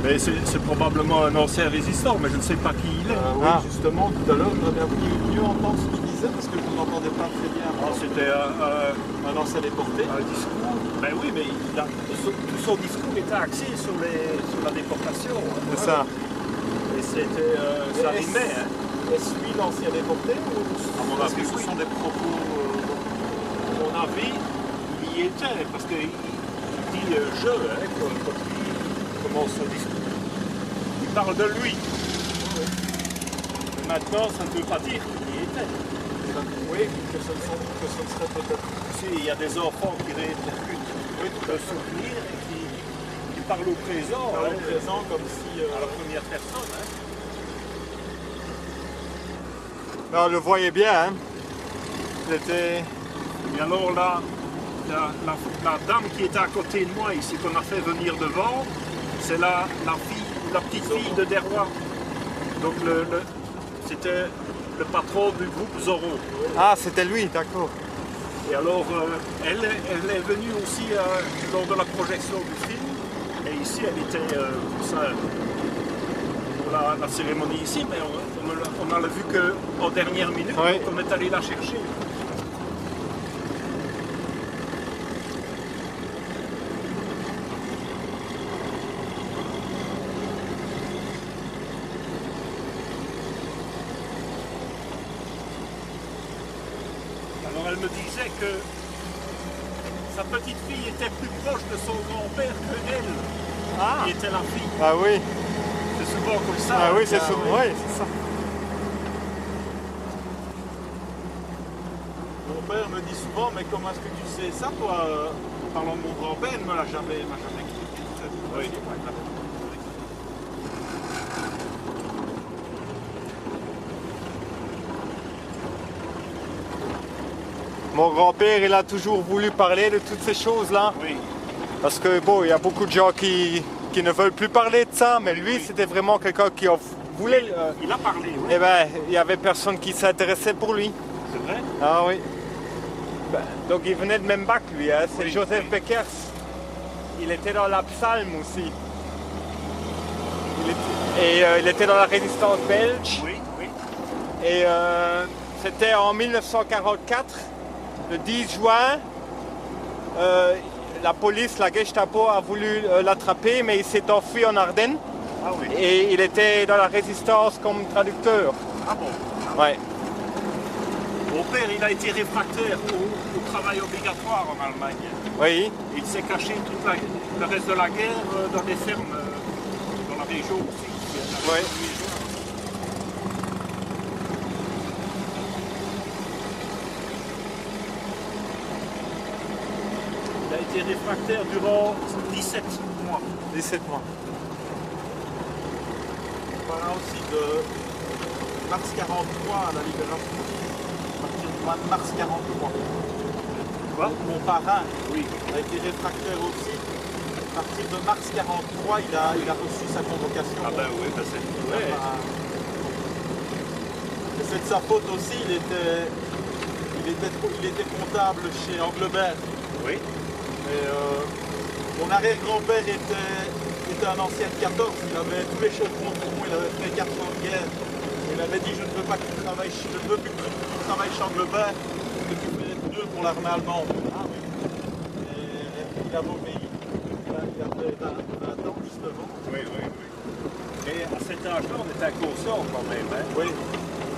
Mais c'est probablement un ancien résistant, mais je ne sais pas qui il est. Oui, justement, tout à l'heure, j'aurais bien voulu mieux entendre ce qu'il disait parce que je n'entendais pas très bien. C'était Un ancien déporté. un discours. Ben oui, mais tout son discours était axé sur la déportation. C'est ça. Et c'était, ça rimait. Hein. Est-ce lui l'ancien déporté ou À mon parce avis, que ce oui. sont des propos... À mon avis, il y était, parce qu'il dit je, hein, quand il commence son discours. Il parle de lui. Mais maintenant, ça ne veut pas dire qu'il y était. Oui, que ce ne serait peut-être... Si, il y a des enfants qui répercutent le souvenir et qui parlent au présent. Au Hein, présent, comme si... à la première personne. Hein. On le voyait bien, hein. C'était... Et alors là, la dame qui était à côté de moi ici, qu'on a fait venir devant, c'est la petite fille de Derrois. Donc c'était le patron du groupe Zorro. Ah, c'était lui, d'accord. Et alors, elle est venue aussi lors de la projection du film. Et ici, elle était pour ça, pour la cérémonie ici, mais on ne l'a vu qu'en dernière minute, Oui. donc on est allé la chercher. Alors elle me disait que sa petite fille était plus proche de son grand-père que elle, qui était la fille. Ah oui. C'est souvent comme ça. Ah hein, oui, c'est qu'il y a- souvent... Oui, c'est ça. Mon père me dit souvent, mais comment est-ce que tu sais ça, toi parlant de mon grand-père, il ne me l'a jamais expliqué. Oui. Mon grand-père, il a toujours voulu parler de toutes ces choses-là. Oui. Parce que bon, il y a beaucoup de gens qui ne veulent plus parler de ça, mais lui, c'était vraiment quelqu'un qui voulait... Il a parlé, oui. Eh ben, il n'y avait personne qui s'intéressait pour lui. C'est vrai. Ah oui. Ben, donc il venait de même bac, lui, hein. C'est Oui, Joseph oui. Beckers. Il était dans la Psalm aussi. Il était dans la résistance belge. Oui, oui. Et c'était en 1944, le 10 juin. La police, la Gestapo a voulu l'attraper, mais il s'est enfui en Ardennes. Ah oui. Et il était dans la résistance comme traducteur. Ah bon. Ouais. Mon père, il a été réfractaire au travail obligatoire en Allemagne. Oui. Il s'est caché le reste de la guerre dans des fermes dans la région aussi. Oui. Il a été réfractaire durant 17 mois. 17 mois. On parlera aussi de mars 43 à la libération. À partir du mois de mars 43. Quoi? Mon parrain Oui. a été réfractaire aussi. À partir de mars 43, il a reçu sa convocation. Ah ben oui, ben c'est... Ouais. Et c'est de sa faute aussi, il était comptable chez Anglebert. Oui. Et mon arrière-grand-père était un ancien de 14, il avait tous les chevrons de front, il avait fait 4 ans de guerre. Il avait dit je ne veux pas que tu travailles, je ne veux plus que tu travailles chez Anglebert, que tu fais deux pour l'armée allemande. Ah oui. Et il a obéi. Il avait 20 ans, 19 ans. Oui, oui, oui. Et à cet âge-là, on était inconscient quand même. Hein. Oui.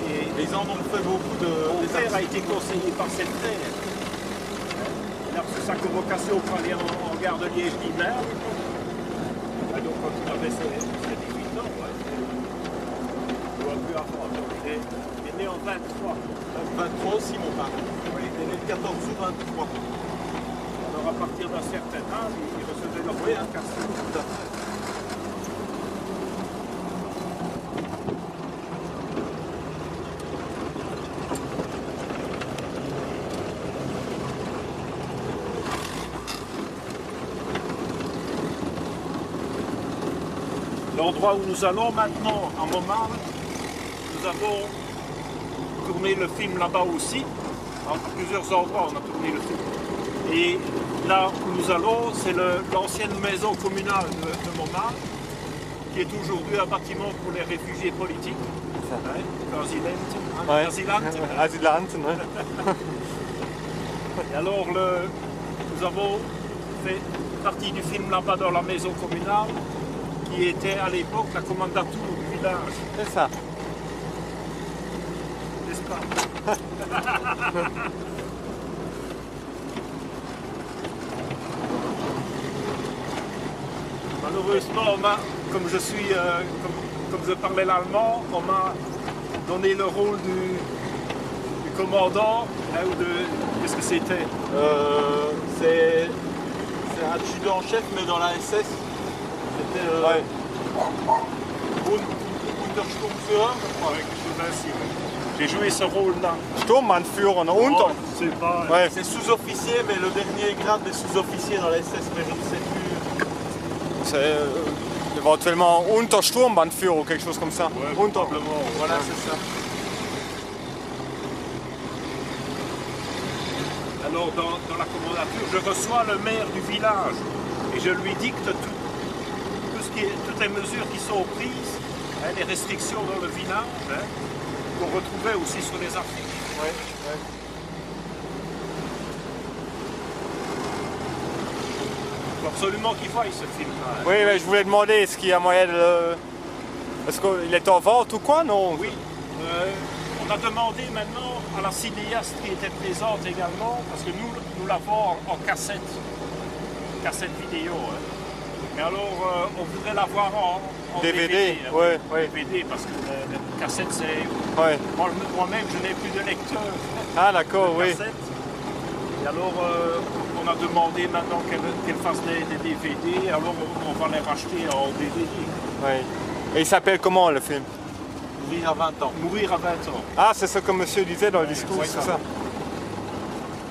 Et Ils en ont fait beaucoup de... mon des père a actions. été conseillé par cette terre. Il a reçu sa convocation pour aller en gare de Liège-Dimer. Donc quand il avait ses 18 ans, ouais, ou un peu avant. Donc, il est né en 23. 23 aussi, mon père. Oui. Il est né le 14 août 23. Alors à partir d'un certain âge, il recevait leur Oui, hein. convocation. Tout à fait. L'endroit où nous allons maintenant, à Montmartre, nous avons tourné le film là-bas aussi. À plusieurs endroits, on a tourné le film. Et là où nous allons, c'est l'ancienne maison communale de Montmartre. qui est aujourd'hui un bâtiment pour les réfugiés politiques. Ouais. Asylant. Asylant, ouais. Et alors, nous avons fait partie du film là-bas dans la maison communale, qui était à l'époque la commandature du village, C'est ça. n'est-ce pas? Malheureusement, comme je suis, comme je parlais l'allemand, on m'a donné le rôle du commandant, hein, ou de, qu'est-ce que c'était? C'est adjudant en chef, mais dans la SS, c'était Ouais. Untersturmführer. Ouais, quelque chose ainsi, oui. J'ai joué ce rôle-là. Sturmbannführer, ne? Oh, Unter. c'est pas... Ouais. C'est sous-officier, mais le dernier grade des sous-officiers dans la SS, mais je ne sais plus. C'est éventuellement Untersturmbannführer ou quelque chose comme ça. Ouais, Unter. probablement. Voilà, c'est ça. Alors, dans la commandature, je reçois le maire du village et je lui dicte toutes les mesures qui sont prises, hein, les restrictions dans le village, hein, qu'on retrouvait aussi sur les affiches. Ouais, ouais. Il faut absolument qu'il voie ce film-là. Hein. Oui, mais je voulais demander, est-ce qu'il y a moyen de le... Est-ce qu'il est en vente ou quoi, non? Oui. On a demandé maintenant à la cinéaste qui était présente également, parce que nous l'avons en cassette vidéo. Hein. Mais alors, on voudrait l'avoir en DVD, hein, ouais, ouais. DVD, parce que la cassette, c'est... Ouais. Moi-même, je n'ai plus de lecteur. Ah, d'accord, de oui. cassette. Et alors, on a demandé maintenant qu'elle fasse des DVD, alors on va les racheter en DVD. Oui. Et il s'appelle comment, le film? Mourir à 20 ans. Mourir à 20 ans. Ah, c'est ce que monsieur disait dans le discours, ouais, c'est ça. ça?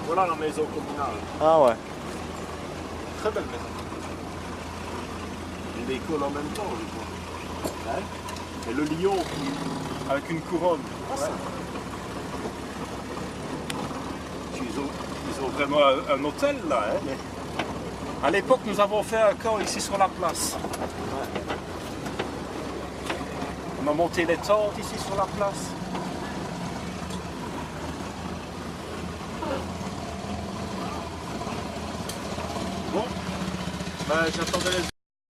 Voilà la maison communale. Ah ouais. Très belle maison. Et l'école en même temps, je crois. Hein? Et le lion avec une couronne. Ouais. Ils ont vraiment un hôtel là. Hein? Mais à l'époque, nous avons fait un camp ici sur la place. On a monté les tentes ici sur la place. Bon, Bah, j'attendais les